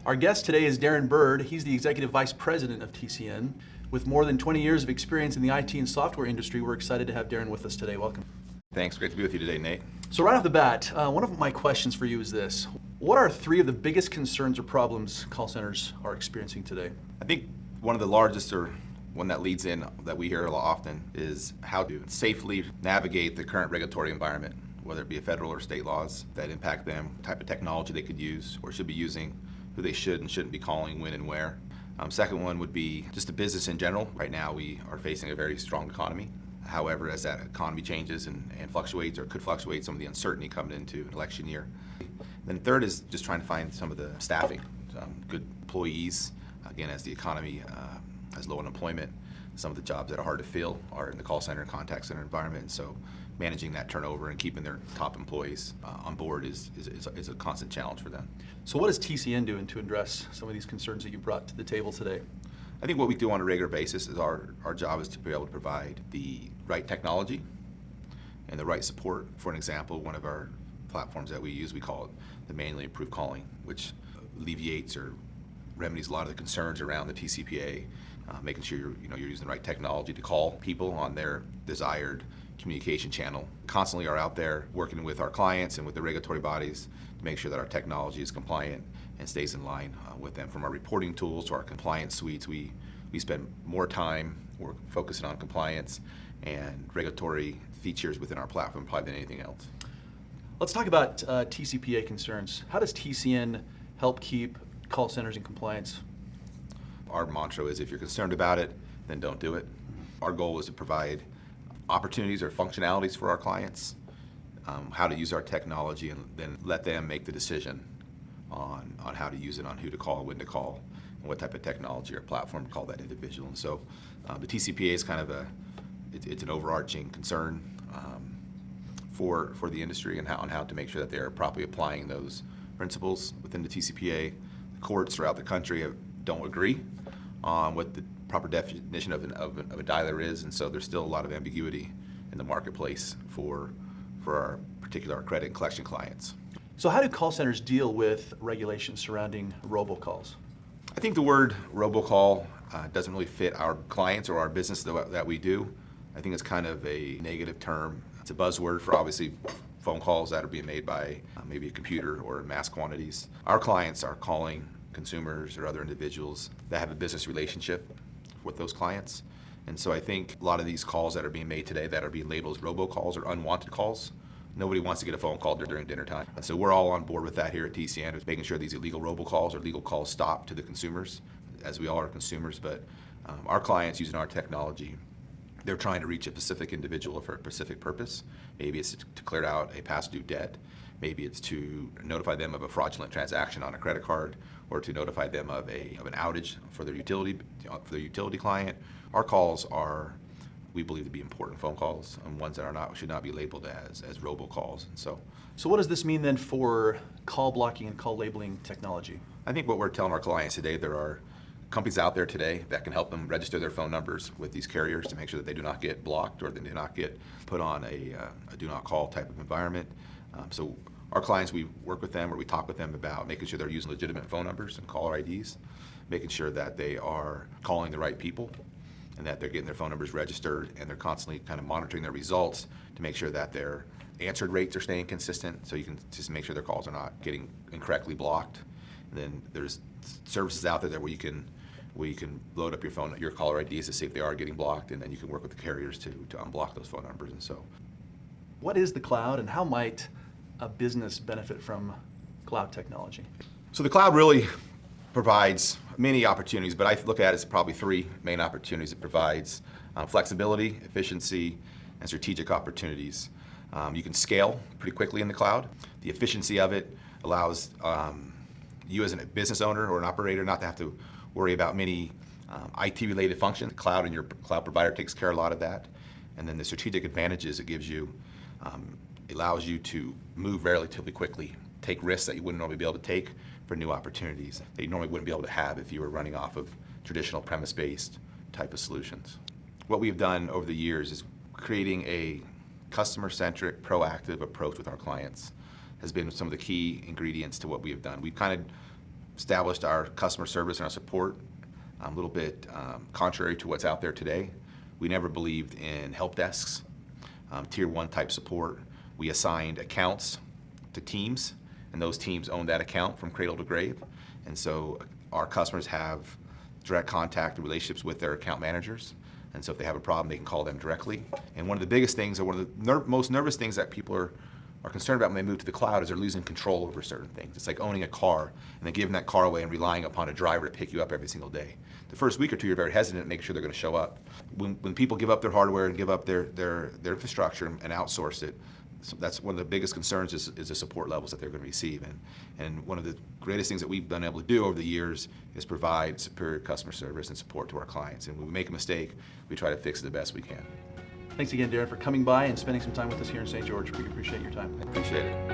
Our guest today is Darrin Bird. He's the Executive Vice President of TCN. With more than 20 years of experience in the IT and software industry, we're excited to have Darrin with us today. Welcome. Thanks, great to be with you today, Nate. So right off the bat, one of my questions for you is this. What are three of the biggest concerns or problems call centers are experiencing today? I think one of the largest, or one that leads in that we hear a lot often, is how to safely navigate the current regulatory environment, whether it be federal or state laws that impact them, type of technology they could use or should be using, who they should and shouldn't be calling, when and where. Second one would be just the business in general. Right now we are facing a very strong economy. However, as that economy changes and fluctuates or could fluctuate, some of the uncertainty coming into an election year. Then third is just trying to find some of the staffing, good employees. Again, as the economy has low unemployment, some of the jobs that are hard to fill are in the call center, contact center environment. So managing that turnover and keeping their top employees on board is a constant challenge for them. So what is TCN doing to address some of these concerns that you brought to the table today? I think what we do on a regular basis is our job is to be able to provide the right technology and the right support. For an example, one of our platforms that we use, we call it the manually improved calling, which alleviates or remedies a lot of the concerns around the TCPA, making sure you're using the right technology to call people on their desired communication channel. Constantly are out there working with our clients and with the regulatory bodies to make sure that our technology is compliant and stays in line with them. From our reporting tools to our compliance suites, we spend more time focusing on compliance and regulatory features within our platform probably than anything else. Let's talk about TCPA concerns. How does TCN help keep call centers in compliance? Our mantra is if you're concerned about it, then don't do it. Our goal is to provide opportunities or functionalities for our clients, how to use our technology, and then let them make the decision on how to use it, on who to call, when to call, and what type of technology or platform to call that individual. And so the TCPA is kind of it's an overarching concern for the industry and how to make sure that they're properly applying those principles within the TCPA. The courts throughout the country don't agree on what the proper definition of a dialer is, and so there's still a lot of ambiguity in the marketplace for our credit and collection clients. So how do call centers deal with regulations surrounding robocalls? I think the word robocall doesn't really fit our clients or our business that we do. I think it's kind of a negative term. It's a buzzword for obviously phone calls that are being made by maybe a computer or in mass quantities. Our clients are calling consumers or other individuals that have a business relationship with those clients. And so I think a lot of these calls that are being made today that are being labeled as robocalls or unwanted calls, nobody wants to get a phone call during dinner time. And so we're all on board with that here at TCN, is making sure these illegal robocalls or legal calls stop to the consumers, as we all are consumers. But our clients using our technology, they're trying to reach a specific individual for a specific purpose. Maybe it's to clear out a past due debt. Maybe it's to notify them of a fraudulent transaction on a credit card, or to notify them of an outage for their utility client. Our calls are, we believe, to be important phone calls, and ones that should not be labeled as robocalls. And so what does this mean then for call blocking and call labeling technology? I think what we're telling our clients today, there are companies out there today that can help them register their phone numbers with these carriers to make sure that they do not get blocked or they do not get put on a do not call type of environment. So our clients, we work with them or we talk with them about making sure they're using legitimate phone numbers and caller IDs, making sure that they are calling the right people and that they're getting their phone numbers registered, and they're constantly kind of monitoring their results to make sure that their answered rates are staying consistent, so you can just make sure their calls are not getting incorrectly blocked. And then there's services out there where you can load up your caller IDs to see if they are getting blocked, and then you can work with the carriers to unblock those phone numbers. And so, what is the cloud, and how might a business benefit from cloud technology? So the cloud really provides many opportunities, but I look at it as probably three main opportunities. It provides flexibility, efficiency, and strategic opportunities. You can scale pretty quickly in the cloud. The efficiency of it allows you as a business owner or an operator not to have to worry about many IT-related functions. The cloud and your cloud provider takes care of a lot of that. And then the strategic advantages it gives you, allows you to move relatively quickly, take risks that you wouldn't normally be able to take for new opportunities that you normally wouldn't be able to have if you were running off of traditional premise-based type of solutions. What we've done over the years is creating a customer-centric, proactive approach with our clients has been some of the key ingredients to what we have done. We've kind of established our customer service and our support a little bit contrary to what's out there today. We never believed in help desks, tier 1 type support. We assigned accounts to teams, and those teams own that account from cradle to grave. And so our customers have direct contact and relationships with their account managers. And so if they have a problem, they can call them directly. And one of the biggest things, or one of the most nervous things that people are concerned about when they move to the cloud is they're losing control over certain things. It's like owning a car and then giving that car away and relying upon a driver to pick you up every single day. The first week or two, you're very hesitant, making sure they're going to show up. When people give up their hardware and give up their infrastructure and outsource it, so that's one of the biggest concerns is the support levels that they're going to receive. And one of the greatest things that we've been able to do over the years is provide superior customer service and support to our clients. And when we make a mistake, we try to fix it the best we can. Thanks again, Darrin, for coming by and spending some time with us here in St. George. We appreciate your time. I appreciate it.